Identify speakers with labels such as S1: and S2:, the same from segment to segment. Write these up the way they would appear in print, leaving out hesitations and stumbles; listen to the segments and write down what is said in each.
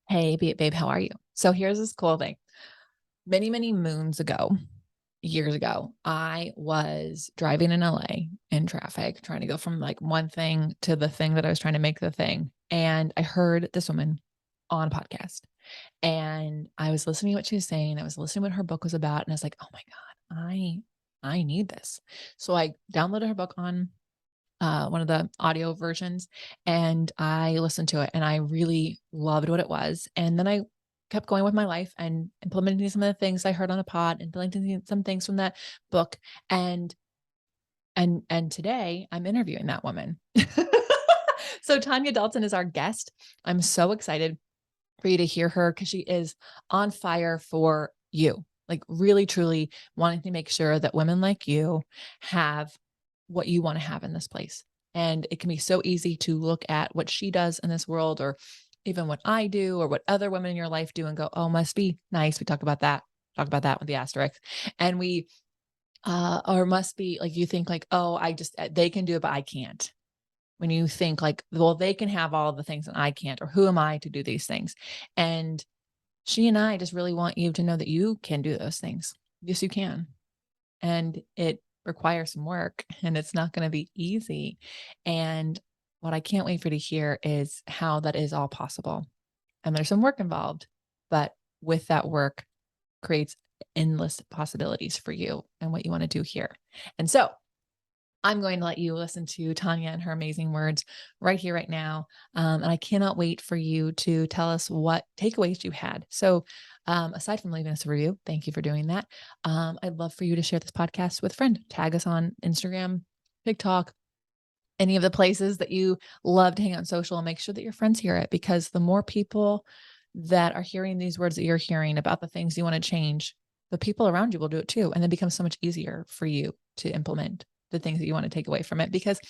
S1: Hey, babe, how are you? So here's this cool thing. Many, many moons ago, years ago, I was driving in LA in traffic, trying to go from like one thing to the thing that I was trying to make the thing. And I heard this woman on a podcast and I was listening to what she was saying. I was listening to what her book was about. And I was like, oh my God, I need this. So I downloaded her book on one of the audio versions, and I listened to it and I really loved what it was. And then I kept going with my life and implementing some of the things I heard on a pod, implementing some things from that book. And today I'm interviewing that woman. So Tanya Dalton is our guest. I'm so excited for you to hear her because she is on fire for you, like really, truly wanting to make sure that women like you have what you want to have in this place. And it can be so easy to look at what she does in this world, or even what I do, or what other women in your life do, and go, oh, must be nice. We talk about that with the asterisk. And we, or must be like, you think like, oh, they can do it, but I can't. When you think like, well, they can have all of the things and I can't, or who am I to do these things? And she and I just really want you to know that you can do those things. Yes, you can. And it requires some work, and it's not going to be easy. And what I can't wait for you to hear is how that is all possible. And there's some work involved, but with that work creates endless possibilities for you and what you want to do here. And so I'm going to let you listen to Tanya and her amazing words right here, right now. And I cannot wait for you to tell us what takeaways you had. So aside from leaving us a review, thank you for doing that. I'd love for you to share this podcast with a friend. Tag us on Instagram, TikTok, any of the places that you love to hang out on social, and make sure that your friends hear it, because the more people that are hearing these words that you're hearing about the things you want to change, the people around you will do it too. And it becomes so much easier for you to implement the things that you want to take away from it, because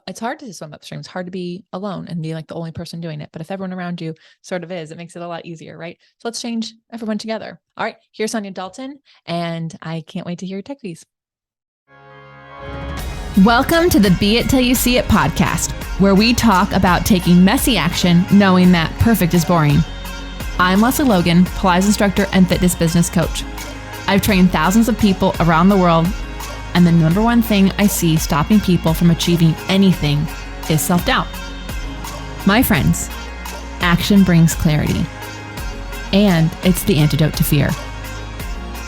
S1: it's hard to swim upstream. It's hard to be alone and be like the only person doing it. But if everyone around you sort of is, it makes it a lot easier, right? So let's change everyone together. All right, here's Tanya Dalton, and I can't wait to hear your tech fees.
S2: Welcome to the Be It Till You See It podcast, where we talk about taking messy action, knowing that perfect is boring. I'm Lesley Logan, Pilates instructor and fitness business coach. I've trained thousands of people around the world, and the number one thing I see stopping people from achieving anything is self-doubt. My friends, action brings clarity, and it's the antidote to fear.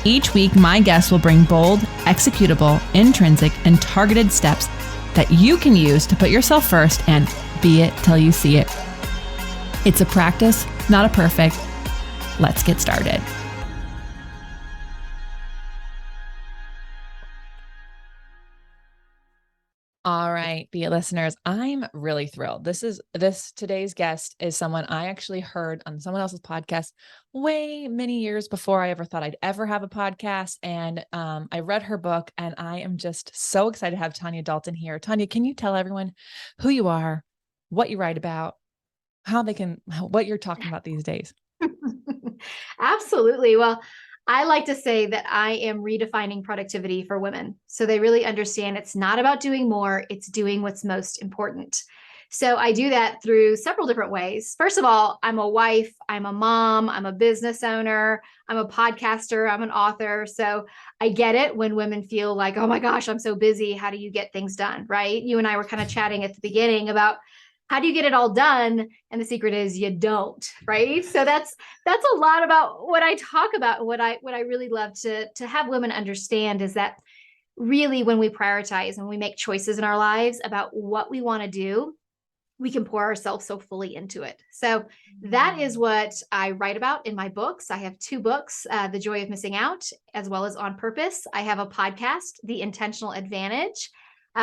S2: Each week, my guests will bring bold, executable, intrinsic, and targeted steps that you can use to put yourself first and be it till you see it. It's a practice, not a perfect. Let's get started.
S1: All right, Be It listeners, I'm really thrilled. Today's guest is someone I actually heard on someone else's podcast way many years before I ever thought I'd ever have a podcast. And I read her book, and I am just so excited to have Tanya Dalton here. Tanya, can you tell everyone who you are, what you write about, what you're talking about these days?
S3: Absolutely. Well, I like to say that I am redefining productivity for women, so they really understand it's not about doing more, it's doing what's most important. So I do that through several different ways. First of all, I'm a wife, I'm a mom, I'm a business owner, I'm a podcaster, I'm an author. So I get it when women feel like, oh my gosh, I'm so busy. How do you get things done? Right? You and I were kind of chatting at the beginning about how do you get it all done? And the secret is you don't, right? So that's a lot about what I talk about. What I really love to have women understand is that really when we prioritize and we make choices in our lives about what we want to do, we can pour ourselves so fully into it. So that is what I write about in my books. I have 2 books, The Joy of Missing Out, as well as On Purpose. I have a podcast, The Intentional Advantage,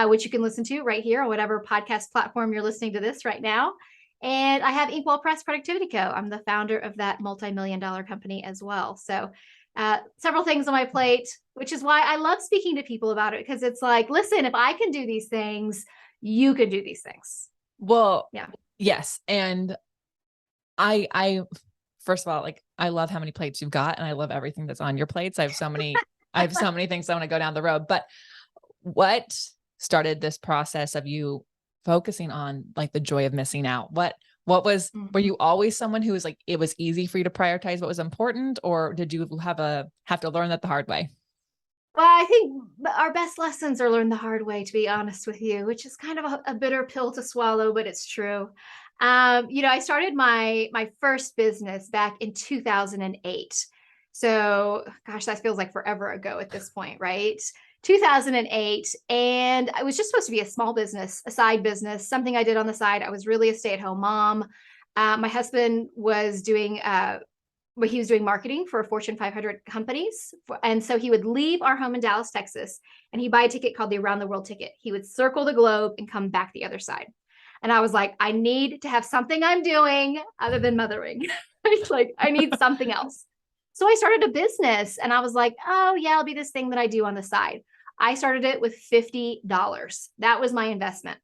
S3: which you can listen to right here on whatever podcast platform you're listening to this right now. And I have Inkwell Press Productivity Co. I'm the founder of that multi-million-dollar company as well. So several things on my plate, which is why I love speaking to people about it, because it's like, listen, if I can do these things, you can do these things.
S1: Well, yeah. Yes. And I first of all, like, I love how many plates you've got, and I love everything that's on your plates. I have so many things I want to go down the road. But what started this process of you focusing on like the joy of missing out? What Were you always someone who was like, it was easy for you to prioritize what was important, or did you have to learn that the hard way?
S3: Well, I think our best lessons are learned the hard way, to be honest with you, which is kind of a bitter pill to swallow, but it's true. I started my first business back in 2008. So, gosh, that feels like forever ago at this point, right? 2008, and I was just supposed to be a small business, a side business, something I did on the side. I was really a stay-at-home mom. My husband was doing where he was doing marketing for Fortune 500 companies. And so he would leave our home in Dallas, Texas, and he'd buy a ticket called the Around the World ticket. He would circle the globe and come back the other side. And I was like, I need to have something I'm doing other than mothering. It's like, I need something else. So I started a business and I was like, oh yeah, it'll be this thing that I do on the side. I started it with $50. That was my investment.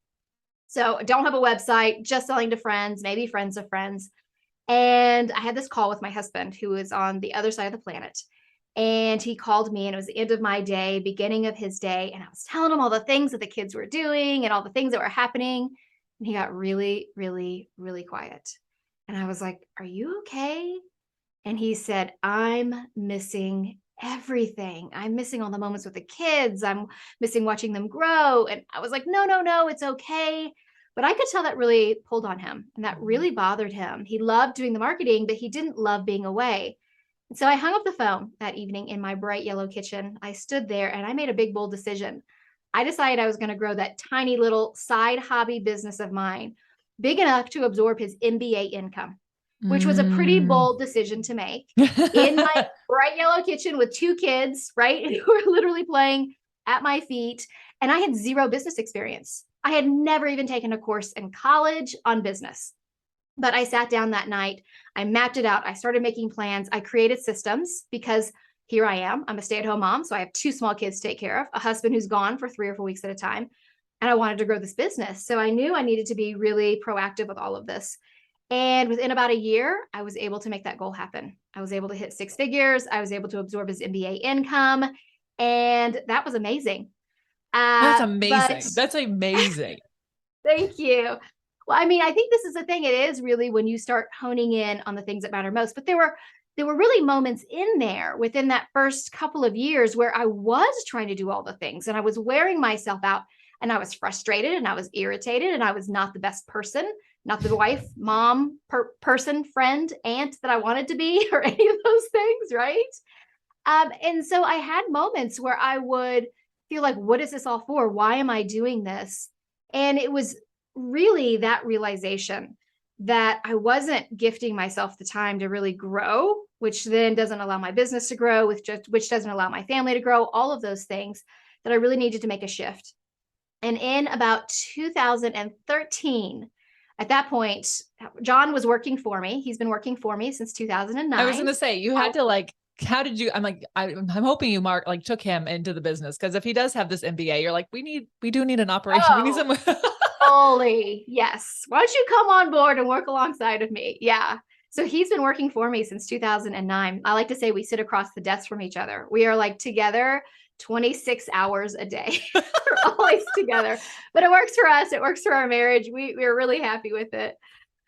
S3: So I don't have a website, just selling to friends, maybe friends of friends. And I had this call with my husband, who is on the other side of the planet. And he called me, and it was the end of my day, beginning of his day. And I was telling him all the things that the kids were doing and all the things that were happening. And he got really, really, really quiet. And I was like, are you okay? And he said, I'm missing everything. I'm missing all the moments with the kids. I'm missing watching them grow. And I was like, no, it's okay. But I could tell that really pulled on him and that really bothered him. He loved doing the marketing, but he didn't love being away. And so I hung up the phone that evening in my bright yellow kitchen. I stood there and I made a big, bold decision. I decided I was going to grow that tiny little side hobby business of mine, big enough to absorb his MBA income, which was a pretty bold decision to make in my bright yellow kitchen with two kids, right? Who were literally playing at my feet. And I had zero business experience. I had never even taken a course in college on business. But I sat down that night, I mapped it out, I started making plans, I created systems because here I am. I'm a stay-at-home mom, so I have two small kids to take care of, a husband who's gone for 3 or 4 weeks at a time, and I wanted to grow this business. So I knew I needed to be really proactive with all of this. And within about a year, I was able to make that goal happen. I was able to hit 6 figures. I was able to absorb his MBA income, and that was amazing.
S1: That's amazing. That's amazing.
S3: Thank you. Well, I mean, I think this is the thing. It is really when you start honing in on the things that matter most. But there were really moments in there within that first couple of years where I was trying to do all the things and I was wearing myself out and I was frustrated and I was irritated and I was not the best person, not the wife, mom, person, friend, aunt that I wanted to be or any of those things, right? And so I had moments where I would feel like, what is this all for? Why am I doing this? And it was really that realization that I wasn't gifting myself the time to really grow, which then doesn't allow my business to grow, which doesn't allow my family to grow, all of those things that I really needed to make a shift. And in about 2013, at that point, John was working for me. He's been working for me since 2009.
S1: I was going to say, you had to how did you, I'm hoping you took him into the business. Cause if he does have this MBA, you're like, we do need an operation. We need some.
S3: Fully. Yes. Why don't you come on board and work alongside of me? Yeah. So he's been working for me since 2009. I like to say we sit across the desk from each other. We are together 26 hours a day. We're always together, but it works for us. It works for our marriage. We're really happy with it.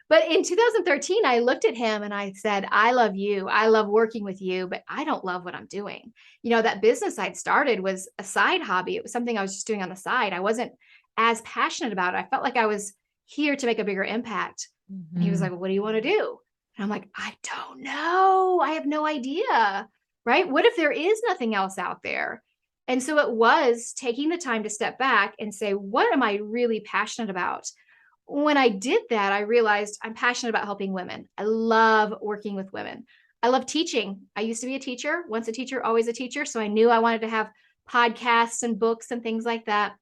S3: But in 2013, I looked at him and I said, I love you. I love working with you, but I don't love what I'm doing. That business I'd started was a side hobby. It was something I was just doing on the side. I wasn't as passionate about it. I felt like I was here to make a bigger impact. Mm-hmm. And he was like, well, what do you want to do? And I'm like, I don't know. I have no idea. Right? What if there is nothing else out there? And so it was taking the time to step back and say, what am I really passionate about? When I did that, I realized I'm passionate about helping women. I love working with women. I love teaching. I used to be a teacher, once a teacher, always a teacher. So I knew I wanted to have podcasts and books and things like that.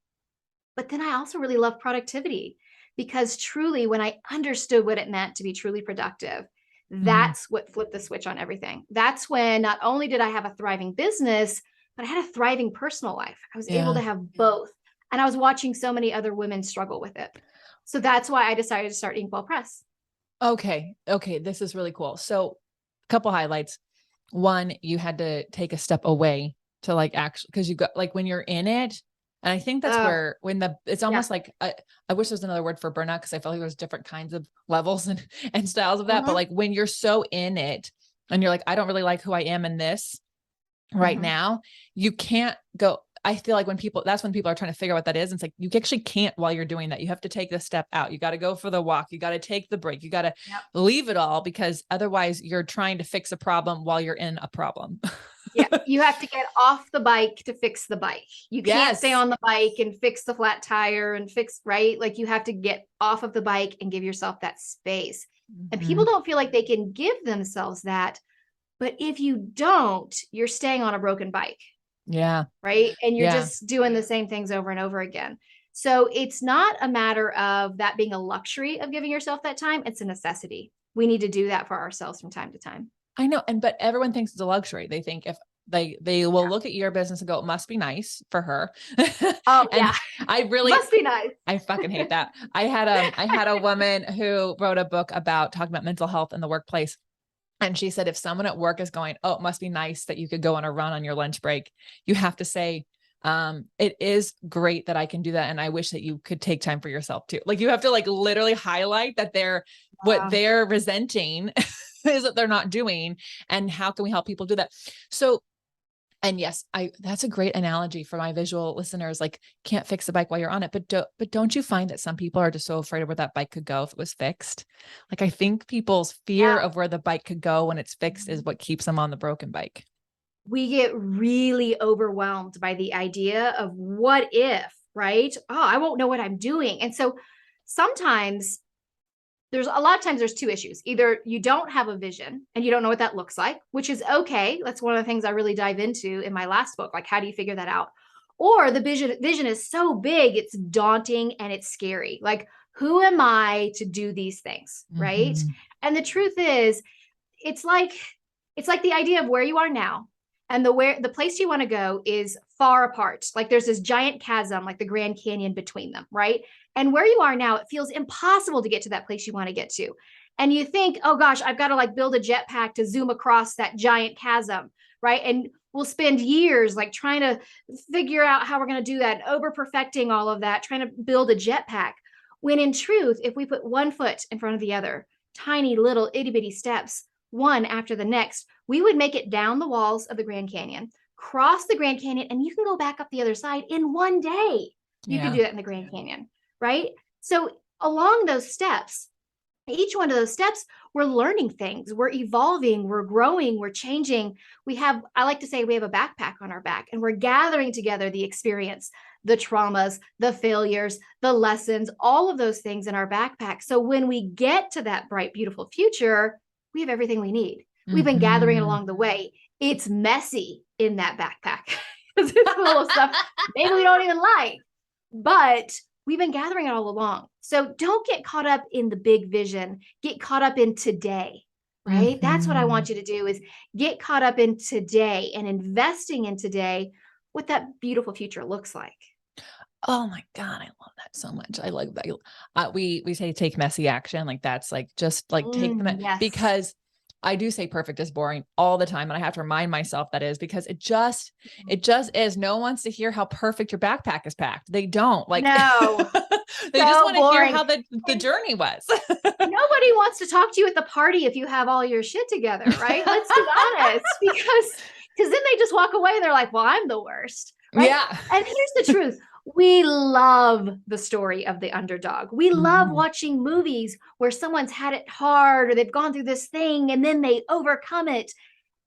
S3: But then I also really love productivity because truly, when I understood what it meant to be truly productive, that's what flipped the switch on everything. That's when not only did I have a thriving business, but I had a thriving personal life. I was able to have both. And I was watching so many other women struggle with it. So that's why I decided to start Inkwell Press.
S1: Okay. This is really cool. So a couple highlights. One, you had to take a step away to actually, because you got when you're in it, And I think that's
S3: Oh,
S1: where it's
S3: yeah.
S1: almost like, I wish there's another word for burnout, because I feel like there's different kinds of levels and styles of that. But
S3: Mhm,
S1: like when you're so in it and you're like, I don't really like who I am in this right
S3: mhm.
S1: now, you can't go. I feel like that's when people are trying to figure out what that is. And it's like, you actually can't while you're doing that. You have to take the step out. You got to go for the walk. You got to take the break. You got to
S3: Yep.
S1: leave it all, because otherwise you're trying to fix a problem while you're in a problem.
S3: Yeah, you have to get off the bike to fix the bike. You can't stay
S1: Yes.
S3: on the bike and fix the flat tire and fix, right? Like you have to get off of the bike and give yourself that space. And people
S1: Mhm.
S3: don't feel like they can give themselves that. But if you don't, you're staying on a broken bike,
S1: Yeah.
S3: right? And you're
S1: Yeah.
S3: just doing the same things over and over again. So it's not a matter of that being a luxury of giving yourself that time. It's a necessity. We need to do that for ourselves from time to time.
S1: I know. But everyone thinks it's a luxury. They think if they will look at your business and go, it must be nice for her.
S3: Oh,
S1: And
S3: yeah.
S1: I really,
S3: Must be nice.
S1: I fucking hate that. I had a woman who wrote a book about talking about mental health in the workplace. And she said, if someone at work is going, oh, it must be nice that you could go on a run on your lunch break, you have to say, it is great that I can do that. And I wish that you could take time for yourself too. Like you have to like literally highlight that what
S3: Wow.
S1: they're resenting is that they're not doing. And how can we help people do that? So, and yes, that's a great analogy for my visual listeners. Like, can't fix the bike while you're on it, but don't you find that some people are just so afraid of where that bike could go if it was fixed? Like, I think people's fear
S3: Yeah.
S1: of where the bike could go when it's fixed is what keeps them on the broken bike.
S3: We get really overwhelmed by the idea of what if, right? Oh, I won't know what I'm doing. And so sometimes there's a lot of times there's two issues. Either you don't have a vision and you don't know what that looks like, which is okay. That's one of the things I really dive into in my last book. Like, how do you figure that out? Or the vision is so big, it's daunting and it's scary. Like, who am I to do these things? Right.
S1: Mhm.
S3: And the truth is, it's like it's like the idea of where you are now and the place you want to go is far apart. Like there's this giant chasm, like the Grand Canyon between them, right? And where you are now, it feels impossible to get to that place you want to get to. And you think, oh gosh, I've got to like build a jetpack to zoom across that giant chasm, right? And we'll spend years like trying to figure out how we're going to do that, over perfecting all of that, trying to build a jetpack. When in truth, if we put one foot in front of the other, tiny little itty bitty steps, one after the next, we would make it down the walls of the Grand Canyon, cross the Grand Canyon, and you can go back up the other side in one day. You could
S1: Yeah.
S3: do that in the Grand Canyon, right? So along those steps, each one of those steps, we're learning things, we're evolving, we're growing, we're changing. I like to say, we have a backpack on our back, and we're gathering together the experience, the traumas, the failures, the lessons, all of those things in our backpack. So when we get to that bright, beautiful future, we have everything we need. We've been gathering it
S1: Mhm.
S3: along the way. It's messy in that backpack because it's full of stuff maybe we don't even like, but we've been gathering it all along. So don't get caught up in the big vision. Get caught up in today, right? That's what I
S1: Mhm.
S3: want you to do, is get caught up in today and investing in today, what that beautiful future looks like.
S1: Oh my God, I love that so much. I love that. We say take messy action. Like that's like, just like take
S3: Yes.
S1: because I do say perfect is boring all the time. And I have to remind myself that is, because it just is. No one wants to hear how perfect your backpack is packed. They don't like,
S3: No,
S1: they just
S3: so
S1: want to hear
S3: boring.
S1: how the journey was.
S3: Nobody wants to talk to you at the party if you have all your shit together, right? Let's be honest, because then they just walk away and they're like, well, I'm the worst, right?
S1: Yeah.
S3: And here's the truth. We love the story of the underdog. We love
S1: Mhm.
S3: watching movies where someone's had it hard or they've gone through this thing and then they overcome it.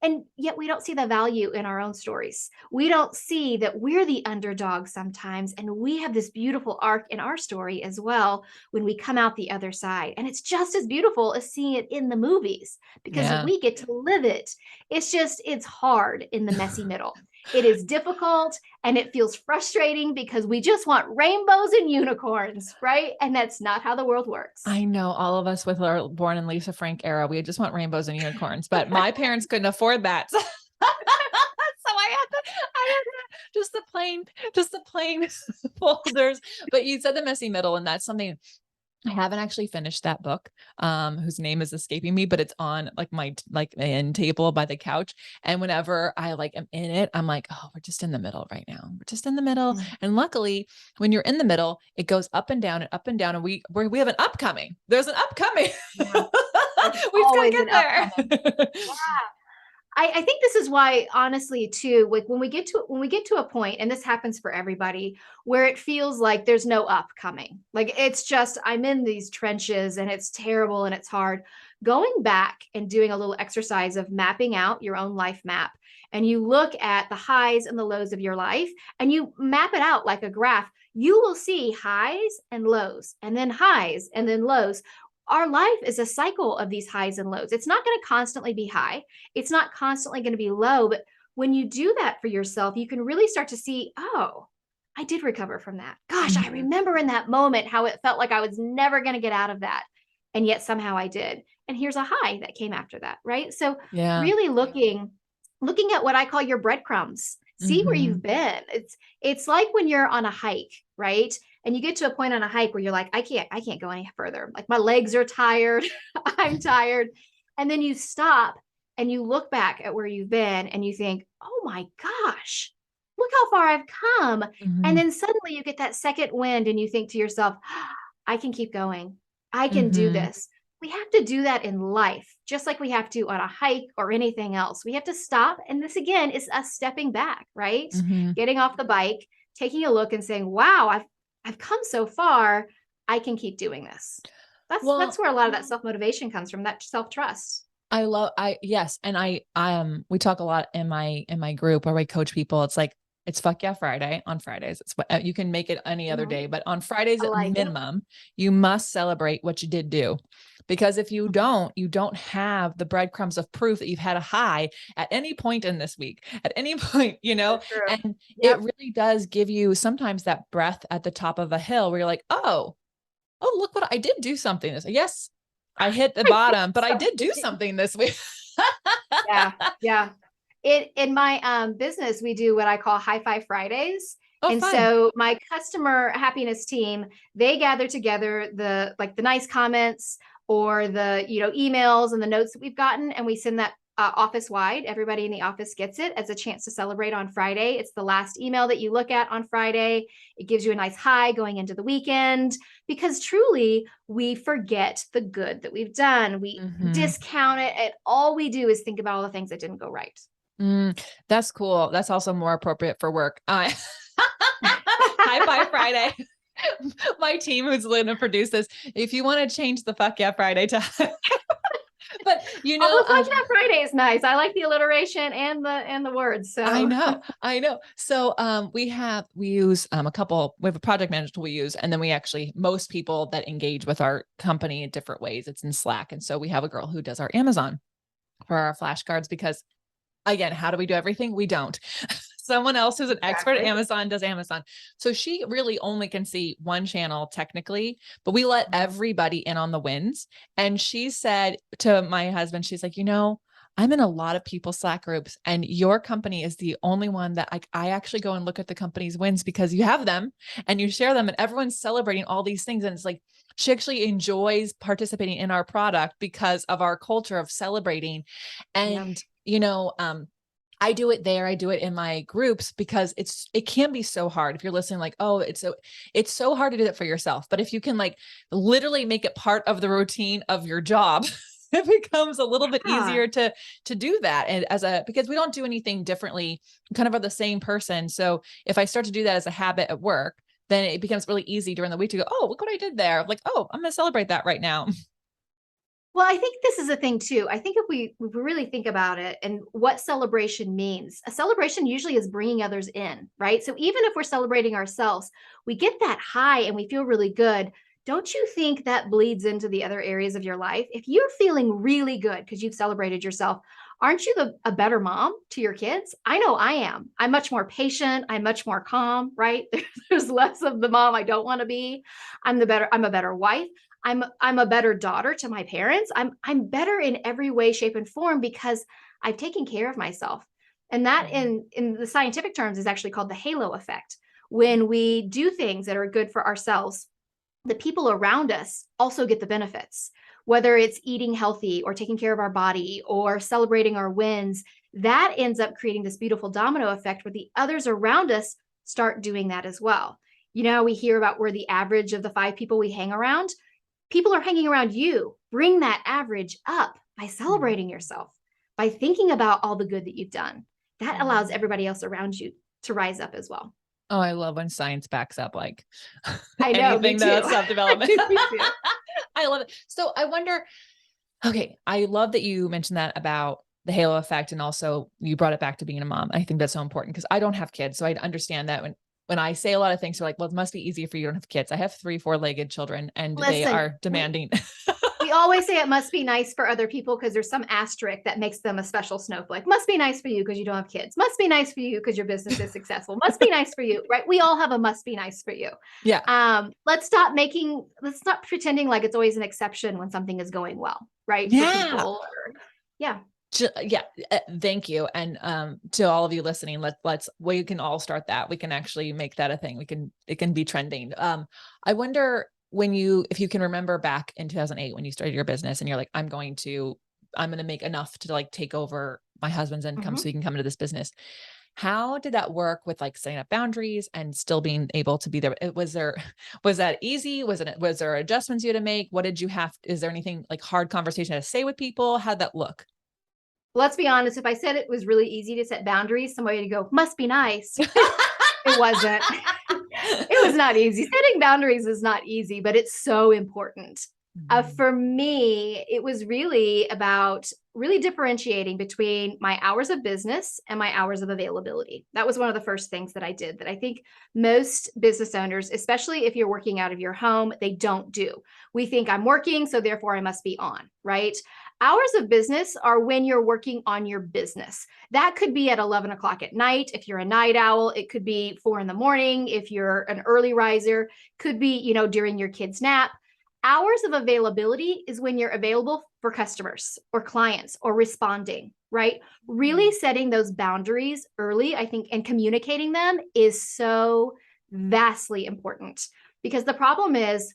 S3: And yet we don't see the value in our own stories. We don't see that we're the underdog sometimes. And we have this beautiful arc in our story as well when we come out the other side. And it's just as beautiful as seeing it in the movies because
S1: Yeah.
S3: we get to live it. It's hard in the messy middle. It is difficult and it feels frustrating because we just want rainbows and unicorns, right? And that's not how the world works.
S1: I know all of us with our born in Lisa Frank era, we just want rainbows and unicorns, but my parents couldn't afford that. So I had just the plain folders. But you said the messy middle, and that's something I haven't actually finished that book, whose name is escaping me, but it's on like my end table by the couch. And whenever I like am in it, I'm like, oh, we're just in the middle right now. We're just in the middle.
S3: Mm.
S1: And luckily, when you're in the middle, it goes up and down and up and down. And we have an upcoming. There's an upcoming.
S3: Yeah. There's
S1: We've got to
S3: always
S1: get
S3: an upcoming.
S1: there.
S3: Yeah. I think this is why, honestly, too, like when we get to a point, and this happens for everybody, where it feels like there's no upcoming, like it's just I'm in these trenches and it's terrible and it's hard. Going back and doing a little exercise of mapping out your own life map, and you look at the highs and the lows of your life, and you map it out like a graph, you will see highs and lows, and then highs and then lows. Our life is a cycle of these highs and lows. It's not going to constantly be high. It's not constantly going to be low. But when you do that for yourself, you can really start to see, oh, I did recover from that. Gosh, I remember in that moment how it felt like I was never going to get out of that. And yet somehow I did. And here's a high that came after that. Right. So
S1: Yeah.
S3: really looking at what I call your breadcrumbs. See where you've been. It's like when you're on a hike, right? And you get to a point on a hike where you're like, I can't go any further. Like my legs are tired. I'm tired. And then you stop and you look back at where you've been and you think, oh my gosh, look how far I've come. And then suddenly you get that second wind and you think to yourself, I can keep going. I can do this. We have to do that in life, just like we have to on a hike or anything else. We have to stop. And this again is us stepping back, right? Getting off the bike, taking a look and saying, wow, I've come so far. I can keep doing this. That's where a lot of that self-motivation comes from, that self-trust.
S1: Yes. And we talk a lot in my group where we coach people. It's like, it's fuck yeah Friday on Fridays. It's you can make it any other day, but on Fridays at minimum, you must celebrate what you did do. Because if you don't have the breadcrumbs of proof that you've had a high at any point in this week, at any point, and it really does give you sometimes that breath at the top of a hill where you're like, oh, look what I did do something. Yes, I hit the bottom, but I did do something this week.
S3: Yeah. In my business, we do what I call High Five Fridays.
S1: Fun.
S3: So my customer happiness team, they gather together the nice comments or the emails and the notes that we've gotten, and we send that office wide. Everybody in the office gets it as a chance to celebrate on Friday. It's the last email that you look at on Friday. It gives you a nice high going into the weekend, because truly we forget the good that we've done. We discount it, and all we do is think about all the things that didn't go right.
S1: That's cool. That's also more appropriate for work. High Five Friday. My team who's going to produce this, if you want to change the fuck yeah Friday to but
S3: fuck yeah Friday is nice. I like the alliteration and the words. So
S1: I know. So we use we have a project manager tool we use, and then most people that engage with our company in different ways, it's in Slack. And so we have a girl who does our Amazon for our flashcards, because again, how do we do everything? We don't. Someone else who's an expert at Amazon does Amazon. So she really only can see one channel technically, but we let everybody in on the wins. And she said to my husband, she's like, I'm in a lot of people Slack groups, and your company is the only one that I actually go and look at the company's wins, because you have them and you share them and everyone's celebrating all these things. And it's like, she actually enjoys participating in our product because of our culture of celebrating. And, I do it there. I do it in my groups, because it can be so hard if you're listening, like, oh, it's so hard to do that for yourself. But if you can literally make it part of the routine of your job, it becomes a little bit easier to do that. And because we don't do anything differently, we kind of are the same person. So if I start to do that as a habit at work, then it becomes really easy during the week to go, oh, look what I did there. Like, oh, I'm going to celebrate that right now.
S3: Well, I think this is a thing too. I think if we really think about it and what celebration means, a celebration usually is bringing others in, right? So even if we're celebrating ourselves, we get that high and we feel really good. Don't you think that bleeds into the other areas of your life? If you're feeling really good because you've celebrated yourself, aren't you a better mom to your kids? I know I am. I'm much more patient. I'm much more calm, right? There's less of the mom I don't want to be. I'm a better wife. I'm a better daughter to my parents. I'm better in every way, shape, and form because I've taken care of myself. And that in the scientific terms is actually called the halo effect. When we do things that are good for ourselves, the people around us also get the benefits, whether it's eating healthy or taking care of our body or celebrating our wins. That ends up creating this beautiful domino effect where the others around us start doing that as well. We hear about where the average of the 5 people we hang around, people are hanging around you. Bring that average up by celebrating yourself, by thinking about all the good that you've done. That allows everybody else around you to rise up as well.
S1: Oh, I love when science backs up like
S3: I know,
S1: anything that's self-development.
S3: Me too.
S1: I love it. So I wonder, okay, I love that you mentioned that about the halo effect. And also you brought it back to being a mom. I think that's so important because I don't have kids. So I understand that when I say a lot of things, they're like, well, it must be easy for you. You don't have kids. I have 3 4-legged children and they are demanding.
S3: We always say it must be nice for other people because there's some asterisk that makes them a special snowflake. Must be nice for you because you don't have kids. Must be nice for you because your business is successful. Must be nice for you, right? We all have a must be nice for you.
S1: Yeah.
S3: Let's stop pretending like it's always an exception when something is going well, right?
S1: Yeah.
S3: For people yeah.
S1: Thank you. And to all of you listening, we can all start that. We can actually make that a thing. It can be trending. I wonder if you can remember back in 2008 when you started your business and you're like, I'm going to make enough to like take over my husband's income so he can come into this business. How did that work with like setting up boundaries and still being able to be there? Was that easy? Was there adjustments you had to make? Is there anything like hard conversation to say with people? How'd that look?
S3: Let's be honest. If I said it was really easy to set boundaries, somebody would go, must be nice. It wasn't. It was not easy. Setting boundaries is not easy, but it's so important. For me, it was really about really differentiating between my hours of business and my hours of availability. That was one of the first things that I did that I think most business owners, especially if you're working out of your home, they don't do. We think I'm working, so therefore I must be on, right? Hours of business are when you're working on your business. That could be at 11 o'clock at night. If you're a night owl, it could be 4 a.m. If you're an early riser, could be, during your kid's nap. Hours of availability is when you're available for customers or clients or responding, right? Really setting those boundaries early, I think, and communicating them is so vastly important because the problem is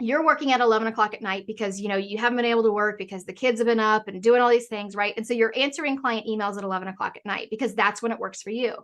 S3: you're working at 11 o'clock at night because, you haven't been able to work because the kids have been up and doing all these things, right? And so you're answering client emails at 11 o'clock at night because that's when it works for you.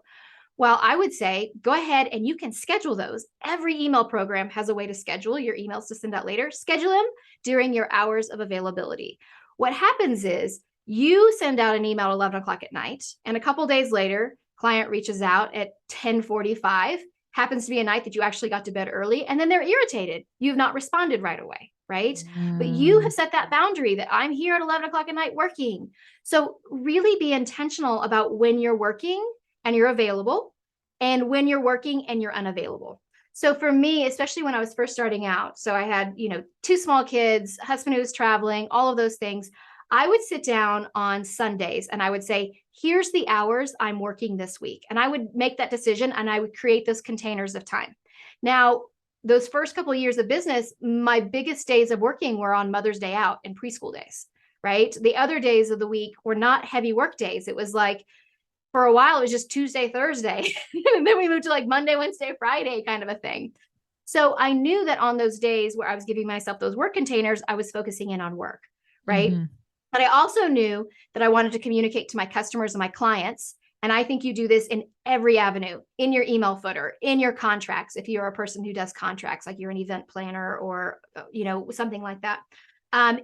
S3: Well, I would say go ahead and you can schedule those. Every email program has a way to schedule your emails to send out later. Schedule them during your hours of availability. What happens is you send out an email at 11 o'clock at night, and a couple of days later, client reaches out at 10:45. Happens to be a night that you actually got to bed early, and then they're irritated. You've not responded right away, right? But you have set that boundary that I'm here at 11 o'clock at night working. So really be intentional about when you're working and you're available and when you're working and you're unavailable. So for me, especially when I was first starting out, so I had, 2 small kids, husband who was traveling, all of those things. I would sit down on Sundays and I would say, here's the hours I'm working this week. And I would make that decision and I would create those containers of time. Now, those first couple of years of business, my biggest days of working were on Mother's Day out and preschool days, right? The other days of the week were not heavy work days. It was like, for a while, it was just Tuesday, Thursday. And then we moved to like Monday, Wednesday, Friday kind of a thing. So I knew that on those days where I was giving myself those work containers, I was focusing in on work, right? But I also knew that I wanted to communicate to my customers and my clients. And I think you do this in every avenue, in your email footer, in your contracts. If you're a person who does contracts, like you're an event planner or, something like that,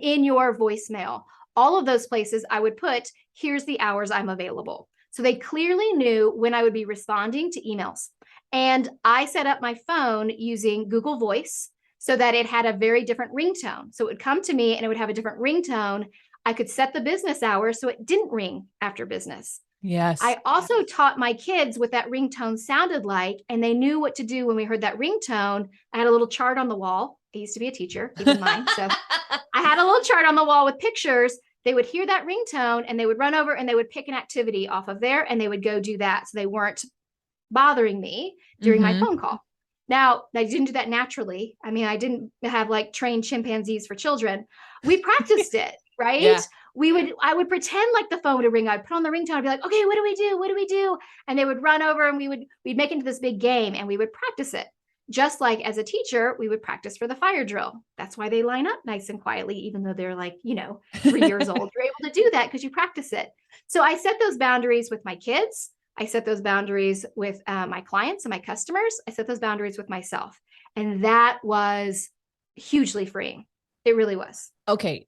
S3: in your voicemail, all of those places I would put, here's the hours I'm available. So they clearly knew when I would be responding to emails. And I set up my phone using Google Voice so that it had a very different ringtone. So it would come to me and it would have a different ringtone. I could set the business hours so it didn't ring after business.
S1: Yes.
S3: I also taught my kids what that ringtone sounded like, and they knew what to do when we heard that ringtone. I had a little chart on the wall. I used to be a teacher, keep in mind. So I had a little chart on the wall with pictures. They would hear that ringtone and they would run over and they would pick an activity off of there and they would go do that. So they weren't bothering me during my phone call. Now, I didn't do that naturally. I mean, I didn't have like trained chimpanzees for children. We practiced it, right? Yeah. I would pretend like the phone would ring. I'd put on the ringtone. I'd be like, okay, what do we do? What do we do? And they would run over and we'd make it into this big game and we would practice it. Just like as a teacher, we would practice for the fire drill. That's why they line up nice and quietly, even though they're like, 3 years old. You're able to do that because you practice it. So I set those boundaries with my kids. I set those boundaries with my clients and my customers. I set those boundaries with myself. And that was hugely freeing. It really was.
S1: Okay.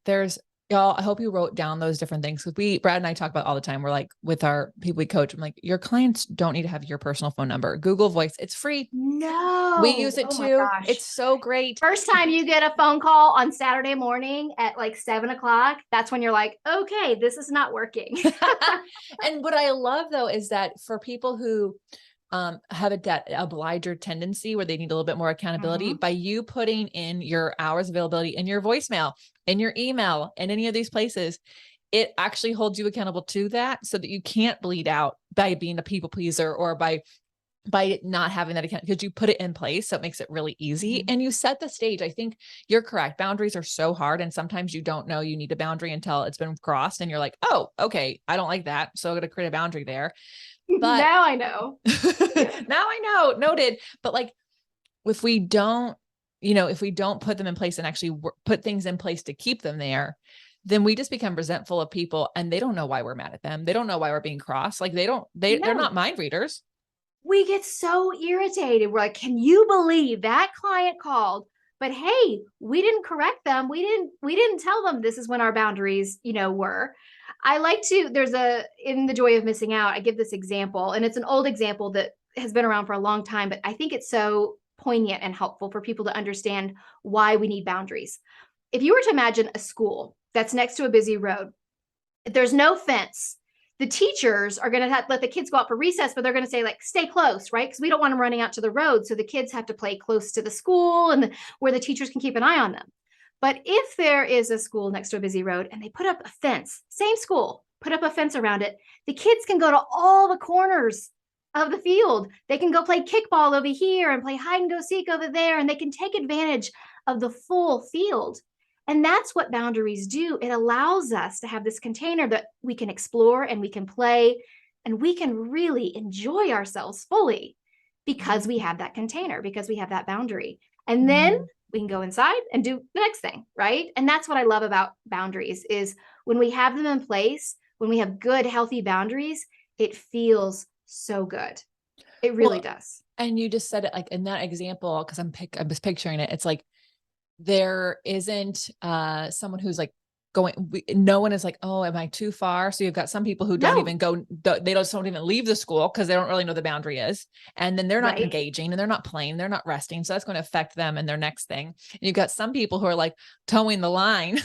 S1: Y'all, I hope you wrote down those different things. Cause Brad and I talk about all the time. We're like, with our people we coach, I'm like, your clients don't need to have your personal phone number. Google Voice, it's free.
S3: No.
S1: We use it too.
S3: My gosh.
S1: It's so great.
S3: First time you get a phone call on Saturday morning at like 7:00, that's when you're like, okay, this is not working.
S1: And what I love though, is that for people who have a debt obliger tendency where they need a little bit more accountability, by you putting in your hours availability in your voicemail, in your email, and any of these places, it actually holds you accountable to that so that you can't bleed out by being a people pleaser or by not having that account, because you put it in place. So it makes it really easy and you set the stage. I think you're correct. Boundaries are so hard. And sometimes you don't know you need a boundary until it's been crossed and you're like, oh, okay, I don't like that. So I'm going to create a boundary there. But
S3: now I know.
S1: Now I know, noted. But like, if we don't put them in place and actually put things in place to keep them there, then we just become resentful of people and they don't know why we're mad at them. They don't know why we're being cross. Like they're not mind readers.
S3: We get so irritated. We're like, can you believe that client called? But hey, we didn't correct them. We didn't tell them this is when our boundaries, were. In The Joy of Missing Out, I give this example, and it's an old example that has been around for a long time, but I think it's so poignant and helpful for people to understand why we need boundaries. If you were to imagine a school that's next to a busy road, there's no fence. The teachers are going to let the kids go out for recess, but they're going to say like, stay close, right? Because we don't want them running out to the road. So the kids have to play close to the school and where the teachers can keep an eye on them. But if there is a school next to a busy road and they put up a fence, same school, put up a fence around it, the kids can go to all the corners of the field. They can go play kickball over here and play hide and go seek over there, and they can take advantage of the full field. And that's what boundaries do. It allows us to have this container that we can explore and we can play and we can really enjoy ourselves fully because we have that container, because we have that boundary. And then we can go inside and do the next thing, right? And that's what I love about boundaries is when we have them in place, when we have good, healthy boundaries, it feels so good. It really does.
S1: And you just said it like in that example, because I'm just picturing it. It's like, there isn't someone who's like no one is like, oh, am I too far? So you've got some people who don't even go, they don't even leave the school because they don't really know the boundary is. And then they're not engaging and they're not playing, they're not resting. So that's going to affect them and their next thing. And you've got some people who are like towing the line.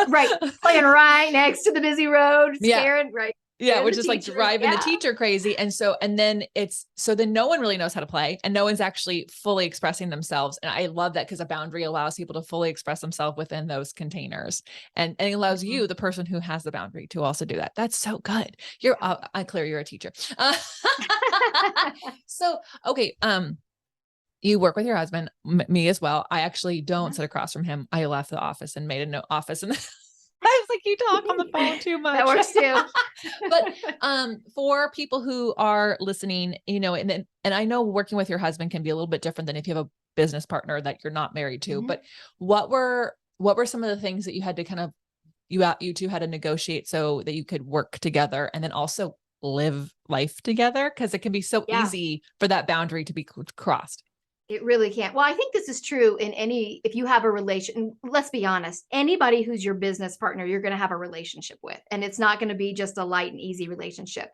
S3: Right. Playing right next to the busy road, scared, right.
S1: Yeah, which is like driving the teacher crazy. And then then no one really knows how to play and no one's actually fully expressing themselves. And I love that because a boundary allows people to fully express themselves within those containers and it allows you, the person who has the boundary, to also do that. That's so good. You're a teacher. So, okay. You work with your husband, me as well. I actually don't sit across from him. I left the office and made a no office and I was like, you talk on the phone too much.
S3: That works too.
S1: But for people who are listening, and I know working with your husband can be a little bit different than if you have a business partner that you're not married to. But what were some of the things that you had to kind of you two had to negotiate so that you could work together and then also live life together? Because it can be so easy for that boundary to be crossed.
S3: It really can't. Well, I think this is true if you have a relation, let's be honest, anybody who's your business partner, you're going to have a relationship with, and it's not going to be just a light and easy relationship.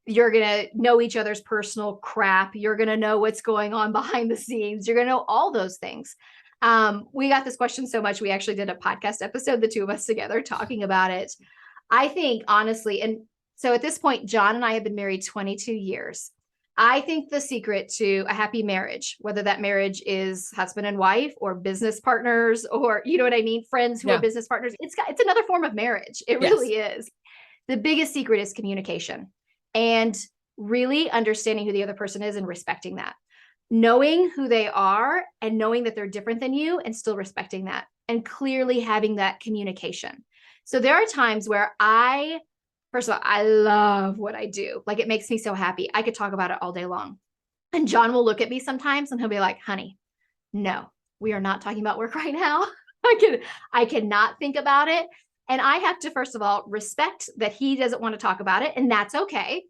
S3: You're going to know each other's personal crap. You're going to know what's going on behind the scenes. You're going to know all those things. We got this question so much. We actually did a podcast episode, the two of us together, talking about it. I think honestly, and so at this point, John and I have been married 22 years. I think the secret to a happy marriage, whether that marriage is husband and wife or business partners, or you know what I mean, friends who are business partners, it's another form of marriage. It really is. The biggest secret is communication and really understanding who the other person is and respecting that. Knowing who they are and knowing that they're different than you and still respecting that and clearly having that communication. So there are times where first of all, I love what I do. Like it makes me so happy. I could talk about it all day long. And John will look at me sometimes and he'll be like, honey, no, we are not talking about work right now. I cannot think about it. And I have to, first of all, respect that he doesn't want to talk about it, and that's okay.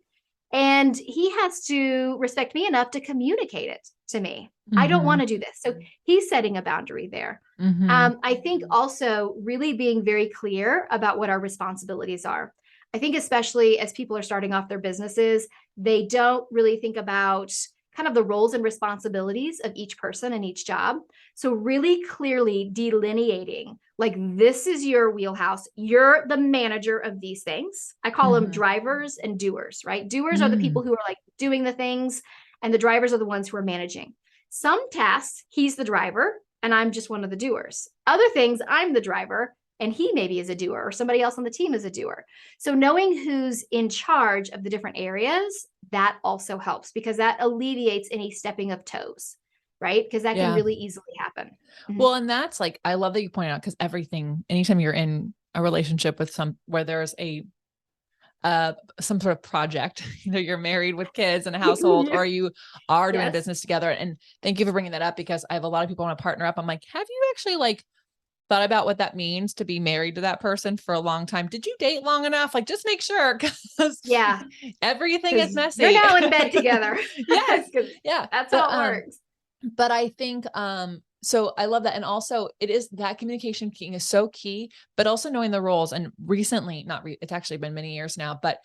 S3: And he has to respect me enough to communicate it to me. I don't want to do this. So he's setting a boundary there. I think also really being very clear about what our responsibilities are. I think especially as people are starting off their businesses, they don't really think about kind of the roles and responsibilities of each person and each job. So really clearly delineating, like, this is your wheelhouse. You're the manager of these things. I call them drivers and doers, right? Doers are the people who are like doing the things, and the drivers are the ones who are managing. Some tasks, he's the driver and I'm just one of the doers. Other things, I'm the driver and he maybe is a doer, or somebody else on the team is a doer. So knowing who's in charge of the different areas, that also helps, because that alleviates any stepping of toes, right? Because that can really easily happen.
S1: Well, and that's like, I love that you pointed out, because anytime you're in a relationship with where there's some sort of project, either you're married with kids in a household or you are doing business together. And thank you for bringing that up, because I have a lot of people want to partner up. I'm like, have you actually like thought about what that means to be married to that person for a long time? Did you date long enough? Like, just make sure, because everything is messy.
S3: You're now in bed together.
S1: Yes.
S3: That's how it works.
S1: But I think, so I love that. And also it is that communication key is so key, but also knowing the roles. And recently, it's actually been many years now, but,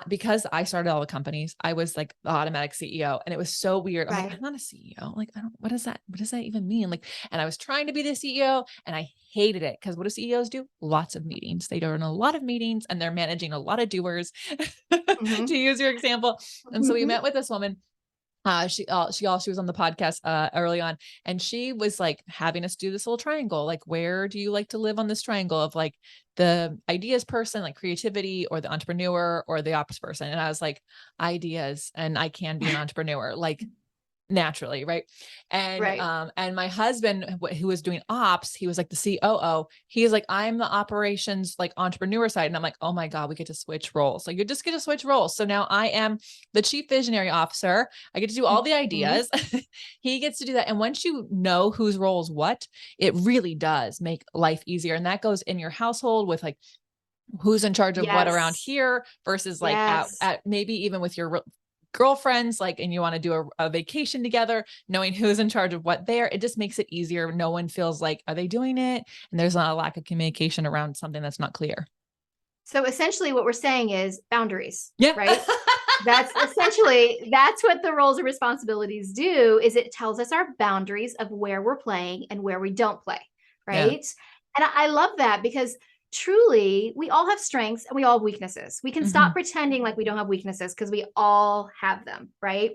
S1: because I started all the companies, I was like the automatic CEO, and it was so weird. I'm like, I'm not a CEO. Like, what does that even mean? Like, and I was trying to be the CEO and I hated it, because what do CEOs do? Lots of meetings. They run a lot of meetings and they're managing a lot of doers, to use your example. And so we met with this woman. She was on the podcast early on, and she was like having us do this little triangle. Like, where do you like to live on this triangle of like the ideas person, like creativity, or the entrepreneur, or the ops person? And I was like, ideas, and I can be an entrepreneur, like naturally. Right. And, and my husband, who was doing ops, he was like the COO. He's like, I'm the operations, like entrepreneur side. And I'm like, oh my God, we get to switch roles. Like, you just get to switch roles. So now I am the chief visionary officer. I get to do all the ideas. He gets to do that. And once you know whose role is what, it really does make life easier. And that goes in your household with like, who's in charge of what around here versus like at maybe even with your girlfriends, like, and you want to do a vacation together, knowing who's in charge of what there, it just makes it easier. No one feels like, are they doing it? And there's not a lack of communication around something that's not clear.
S3: So essentially what we're saying is boundaries, right? That's what the roles and responsibilities do, is it tells us our boundaries of where we're playing and where we don't play. Right. And I love that, because truly, we all have strengths and we all have weaknesses. We can stop pretending like we don't have weaknesses, because we all have them, right?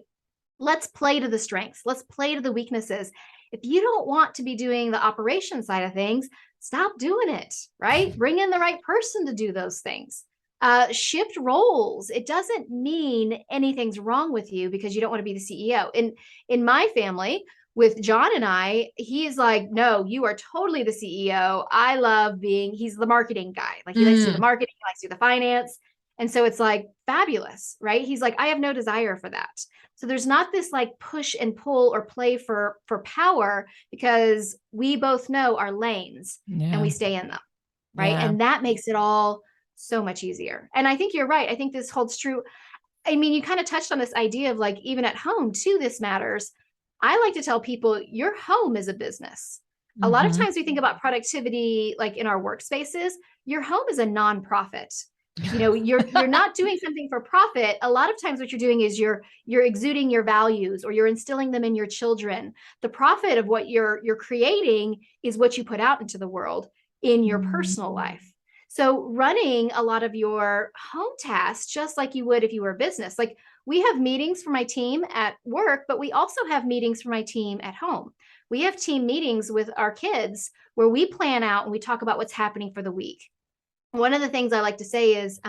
S3: Let's play to the strengths. Let's play to the weaknesses. If you don't want to be doing the operation side of things, stop doing it, right? Bring in the right person to do those things. Shift roles. It doesn't mean anything's wrong with you because you don't want to be the CEO. In my family, with John and I, he's like, no, you are totally the CEO. I love he's the marketing guy. Like, he likes to do the marketing, he likes to do the finance. And so it's like fabulous, right? He's like, I have no desire for that. So there's not this like push and pull or play for power, because we both know our lanes and we stay in them. Right. And that makes it all so much easier. And I think you're right. I think this holds true. I mean, you kind of touched on this idea of like, even at home too, this matters. I like to tell people your home is a business. A lot of times we think about productivity, like in our workspaces, your home is a nonprofit. You know, you're not doing something for profit. A lot of times what you're doing is you're exuding your values, or you're instilling them in your children. The profit of what you're creating is what you put out into the world in your personal life. So running a lot of your home tasks, just like you would if you were a business, like, we have meetings for my team at work, but we also have meetings for my team at home. We have team meetings with our kids where we plan out and we talk about what's happening for the week. One of the things I like to say is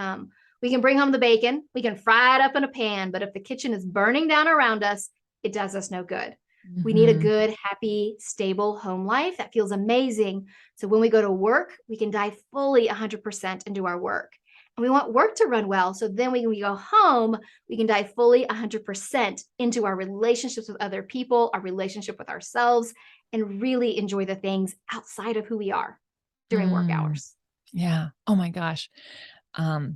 S3: we can bring home the bacon, we can fry it up in a pan, but if the kitchen is burning down around us, it does us no good. We need a good, happy, stable home life that feels amazing. So when we go to work, we can dive fully 100% into our work. And we want work to run well. So then when we go home, we can dive fully 100% into our relationships with other people, our relationship with ourselves, and really enjoy the things outside of who we are during work hours.
S1: Yeah. Oh my gosh. I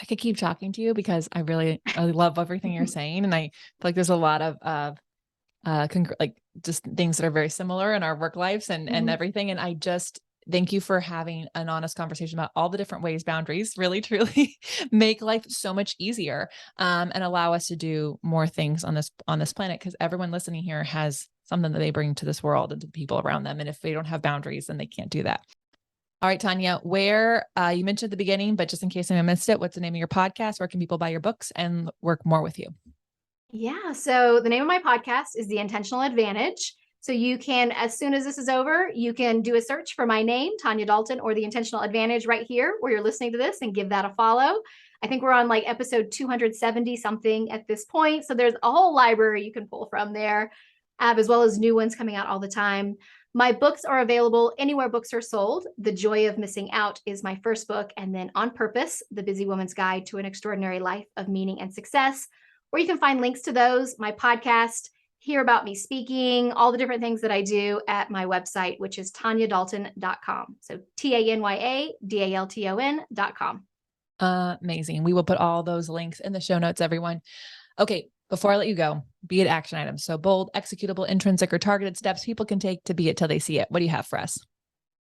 S1: could keep talking to you because I love everything you're saying. And I feel like there's a lot of just things that are very similar in our work lives and everything. And I just thank you for having an honest conversation about all the different ways boundaries really, truly make life so much easier, and allow us to do more things on this planet. Cause everyone listening here has something that they bring to this world and to the people around them. And if they don't have boundaries, then they can't do that. All right, Tanya, where you mentioned at the beginning, but just in case I missed it, what's the name of your podcast? Where can people buy your books and work more with you?
S3: Yeah. So the name of my podcast is The Intentional Advantage. So you can, as soon as this is over, you can do a search for my name, Tanya Dalton, or The Intentional Advantage right here where you're listening to this, and give that a follow. I think we're on like episode 270 something at this point. So there's a whole library you can pull from there, as well as new ones coming out all the time. My books are available anywhere books are sold. The Joy of Missing Out is my first book. And then On Purpose, The Busy Woman's Guide to an Extraordinary Life of Meaning and Success, where you can find links to those, my podcast, hear about me speaking, all the different things that I do at my website, which is tanyadalton.com. So TANYADALTON.com.
S1: Amazing. We will put all those links in the show notes, everyone. Okay. Before I let you go, be it action items. So bold, executable, intrinsic, or targeted steps people can take to be it till they see it. What do you have for us?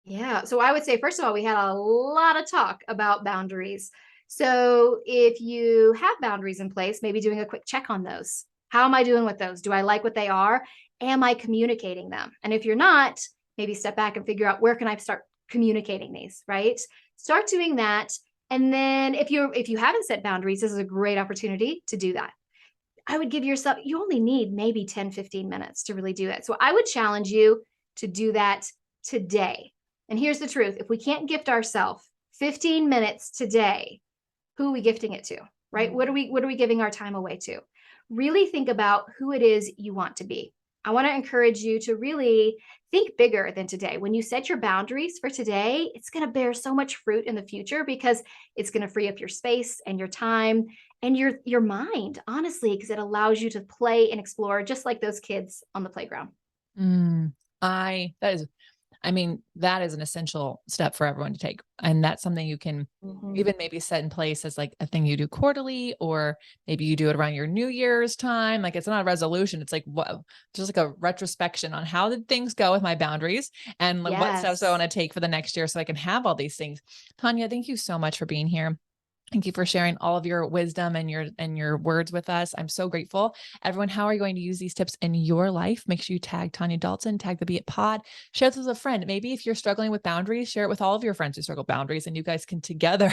S3: Yeah. So I would say, first of all, we had a lot of talk about boundaries. So if you have boundaries in place, maybe doing a quick check on those. How am I doing with those? Do I like what they are? Am I communicating them? And if you're not, maybe step back and figure out, where can I start communicating these, right? Start doing that. And then if you haven't set boundaries, this is a great opportunity to do that. I would give yourself, you only need maybe 10, 15 minutes to really do it. So I would challenge you to do that today. And here's the truth. If we can't gift ourselves 15 minutes today, who are we gifting it to, right? What are we giving our time away to? Really think about who it is you want to be. I want to encourage you to really think bigger than today. When you set your boundaries for today, it's going to bear so much fruit in the future, because it's going to free up your space and your time and your mind, honestly, because it allows you to play and explore just like those kids on the playground.
S1: That is an essential step for everyone to take. And that's something you can even maybe set in place as like a thing you do quarterly, or maybe you do it around your New Year's time. Like, it's not a resolution. It's like, just like a retrospection on how did things go with my boundaries, and like what steps I want to take for the next year so I can have all these things. Tanya, thank you so much for being here. Thank you for sharing all of your wisdom and your words with us. I'm so grateful. Everyone, how are you going to use these tips in your life? Make sure you tag Tanya Dalton, tag the Beit Pod, share this with a friend. Maybe if you're struggling with boundaries, share it with all of your friends who struggle with boundaries, and you guys can together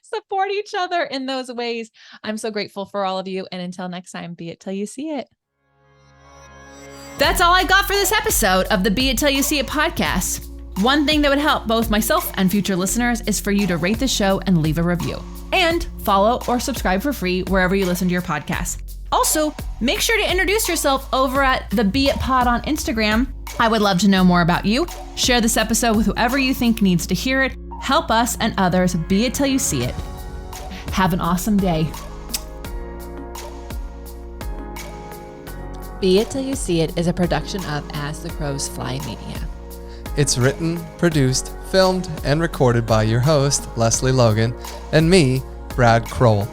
S1: support each other in those ways. I'm so grateful for all of you. And until next time, be it till you see it.
S2: That's all I got for this episode of the Be It Till You See It podcast. One thing that would help both myself and future listeners is for you to rate the show and leave a review. And follow or subscribe for free wherever you listen to your podcast. Also, make sure to introduce yourself over at the Be It Pod on Instagram. I would love to know more about you. Share this episode with whoever you think needs to hear it. Help us and others be it till you see it. Have an awesome day.
S1: Be It Till You See It is a production of As the Crows Fly Media.
S4: It's written, produced, filmed, and recorded by your host, Lesley Logan, and me, Brad Crowell.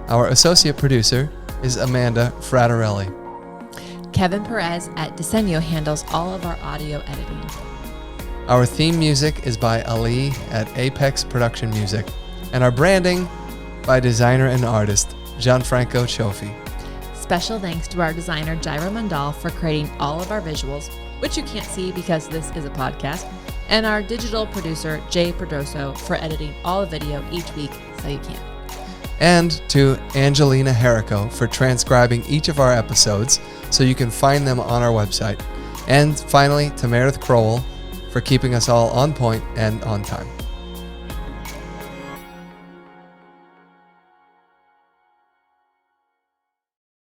S4: Our associate producer is Amanda Frattarelli.
S1: Kevin Perez at Disenyo handles all of our audio editing.
S4: Our theme music is by Ali at Apex Production Music, and our branding by designer and artist Gianfranco Cioffi.
S1: Special thanks to our designer Jairo Mandal for creating all of our visuals, which you can't see because this is a podcast, and our digital producer Jay Perdoso for editing all the video each week so you can.
S4: And to Angelina Herrico for transcribing each of our episodes so you can find them on our website. And finally, to Meredith Crowell for keeping us all on point and on time.